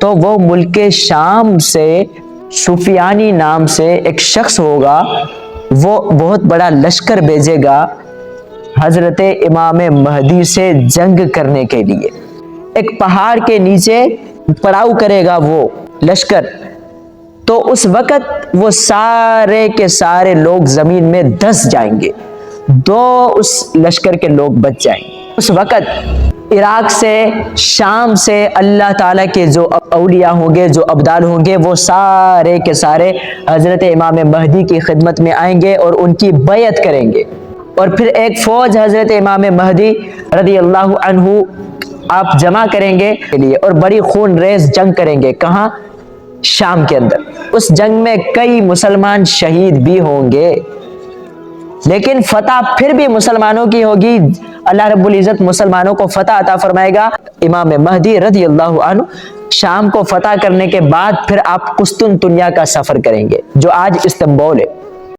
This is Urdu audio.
تو وہ ملک شام سے سفیانی نام سے ایک شخص ہوگا، وہ بہت بڑا لشکر بھیجے گا حضرت امام مہدی سے جنگ کرنے کے لیے۔ ایک پہاڑ کے نیچے پڑاؤ کرے گا وہ لشکر، تو اس وقت وہ سارے کے سارے لوگ زمین میں دھس جائیں گے، دو اس لشکر کے لوگ بچ جائیں گے۔ اس وقت عراق سے، شام سے اللہ تعالیٰ کے جو اولیاء ہوں گے، جو ابدال ہوں گے، وہ سارے کے سارے حضرت امام مہدی کی خدمت میں آئیں گے اور ان کی بیعت کریں گے، اور پھر ایک فوج حضرت امام مہدی رضی اللہ عنہ آپ جمع کریں گے اور بڑی خون ریز جنگ کریں گے۔ کہاں؟ شام کے اندر۔ اس جنگ میں کئی مسلمان شہید بھی ہوں گے، لیکن فتح پھر بھی مسلمانوں کی ہوگی۔ اللہ رب العزت مسلمانوں کو فتح عطا فرمائے گا۔ امام مہدی رضی اللہ عنہ شام کو فتح کرنے کے بعد پھر آپ قسطنطنیہ کا سفر کریں گے، جو آج استنبول ہے۔